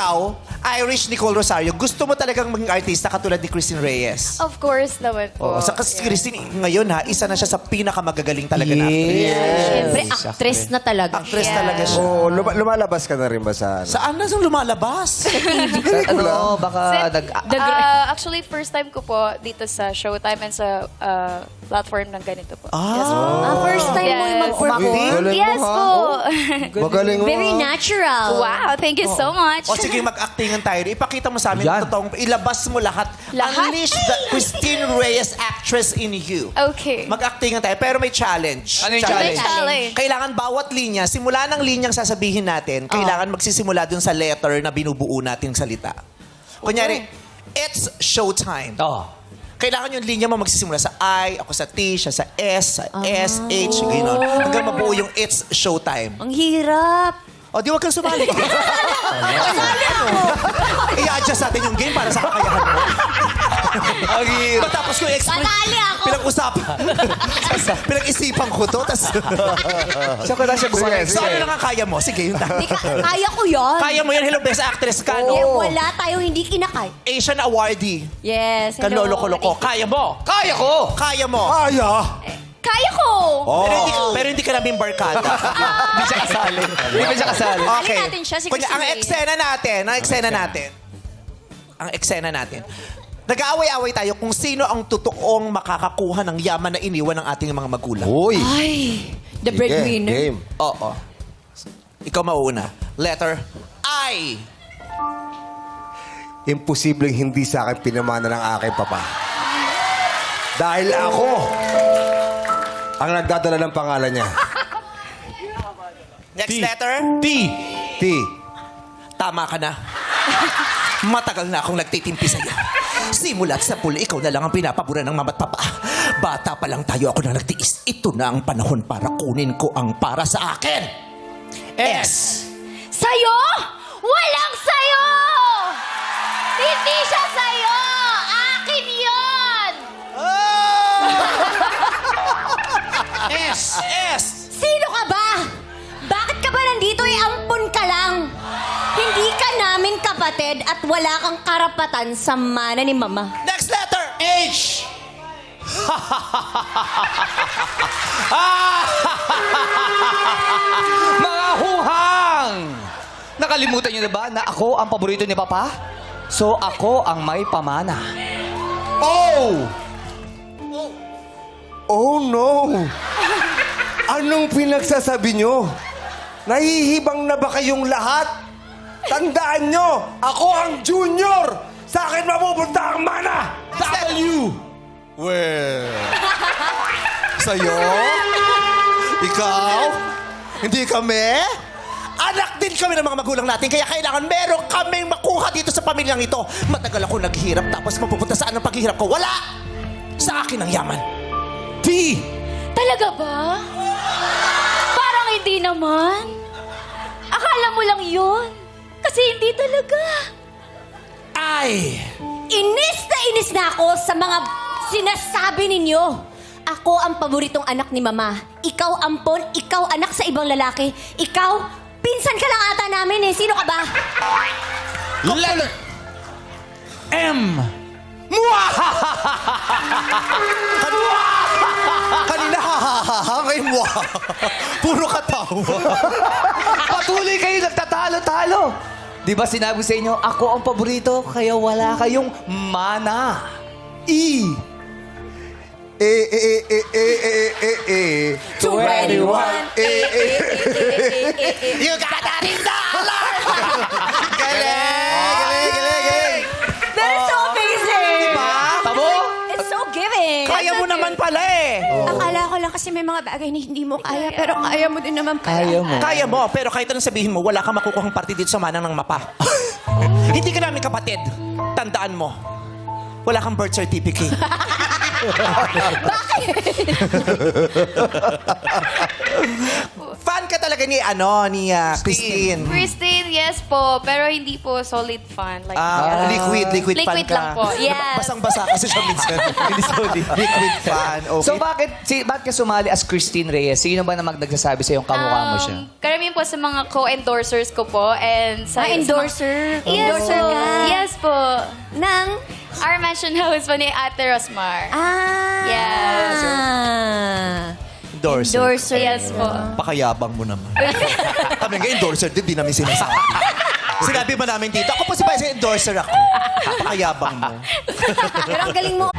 ikaw, Irish Nicole Rosario, gusto mo talagang maging artista katulad ni Christine Reyes? Of course naman po. Kasi Christine, ngayon isa na siya sa pinakamagagaling talaga na actress. Siyempre, actress na talaga. Actress talaga siya. Oo, lumalabas ka na rin ba sa ano? Saan na siyang lumalabas? Baka Actually, first time ko po dito sa Showtime and sa platform ng ganito po. First time mo yung mag-perform. Galing Yes mo, ha? po. Magaling mo. Very ha? natural. Wow, thank you so much. O sige, mag-actingan tayo. Ipakita mo sa amin Yan. totoong, ilabas mo lahat. Lahat? Unleash the Christine Reyes actress in you. Okay. Mag-actingan tayo, pero may challenge. Ano yung May challenge? challenge. Kailangan bawat linya, simula ng linyang sasabihin natin, kailangan magsisimula dun sa letter na binubuo nating salita. Kunyari, it's showtime. Oh. Kailangan yung linya mo magsisimula sa I, ako sa T, siya sa S, sa S, H, gano'n. Hanggang mabuo yung it's showtime. Ang hirap. O, di wag kang sumali. I-adjust natin yung game para sa kakayahan mo. Ang hirap. Matapos ko i-explain. Patali ako. Pinag-usapan. Pinag-isipan ko to. Tas, Siya ko na siya gumawa. Sige, so, ano lang ang kaya mo? Sige, yun tayo. Kaya ko yun. Kaya mo yan. Hello, best actress ka, Eh, no? wala tayong hindi kinakay. Asian awardee. Yes, hello. Kalolo-koloko. Kaya mo. Kaya ko! Kaya mo. Kaya! Kaya ko! Pero hindi ka namin barkada. Hindi siya kasali. Hindi pa siya kasali. Okay. natin siya, si Kunya, ang Christine eksena natin. Nag-aaway-aaway tayo kung sino ang totoong makakakuha ng yaman na iniwan ng ating mga magulang. Uy! Ay, the breadwinner. Game. Oo. Ikaw mauuna. Letter I. Imposibleng hindi sa akin pinamana ng aking papa. Dahil ako ang nagdadala ng pangalan niya. Next letter. T. T. Tama ka na. Matagal na akong nagtitimpi sa'yo. Simula't sa pula, ikaw na lang ang pinapabura ng mama't papa. Bata pa lang tayo ako na nagtiis. Ito na ang panahon para kunin ko ang para sa akin. S. Sa'yo? Walang sa'yo! Hindi siya sa'yo! Akin yun! S. S. Sino ka ba? Bakit ka ba nandito? Ampun ka lang. Hindi ka namin kapatid at wala kang karapatan sa mana ni Mama. Next letter. H. Mga huhang! Nakalimutan niyo na ba na ako ang paborito ni Papa? So ako ang may pamana. Oh! Oh no! Anong pinagsasabi nyo? Nahihibang na ba kayong lahat? Tandaan nyo, ako ang junior! Sa akin mapupunta ang mana! W. Well. Sa'yo? Ikaw? Hindi kami? Anak din kami ng mga magulang natin, kaya kailangan meron kaming makuha dito sa pamilyang ito. Matagal ako naghirap, tapos mapupunta saan ang paghihirap ko? Wala! Sa akin ang yaman. T. Talaga ba? Parang hindi naman. Akala mo lang yun. Kasi hindi talaga. I. Inis na ako sa mga sinasabi ninyo. Ako ang paboritong anak ni Mama. Ikaw ampon, ikaw anak sa ibang lalaki. Ikaw, pinsan ka lang ata namin eh. Sino ka ba? Letter. M. Kanina ngayon mo. Puro katawa. Patuloy kayo nagtatalo-talo. Di ba sinabi sa inyo, ako ang paborito, kaya wala kayong mana. E. 21. You got that in dollar! Galing! That is so amazing. Diba? Tabo? It's so giving. Kaya mo naman pala eh. Akala ko lang kasi may mga bagay na hindi mo kaya, pero kaya mo din naman pala. Kaya mo. Kaya mo, pero kahit anong sabihin mo, wala kang makukuhang parte dito sa manang ng mapa. Hindi ka namin kapatid. Tandaan mo, wala kang birth certificate. Fan ka talaga ni, Christine. Christine, yes po. Pero hindi po solid fan. Like, Liquid fan Liquid ka. lang po, yes. Basang-basa kasi siya minsan. Hindi solid. Liquid fan, okay. So bakit ka sumali as Christine Reyes? Sino ba namang nagsasabi sa'yo kamukha mo siya? Karamihan po sa mga co-endorsers ko po. And sa, Endorser. Yes Endorser po. ka. Yes po. Nang? Our mansion house po ni Ate Rosmar. Yes. Endorser. Endorser. Yes po. Pakayabang mo naman. Kami nga endorser din, di namin sinasabi. Sinabi ba namin dito, ako po si Vice endorser ako. Pakayabang mo. Pero ang galing mo.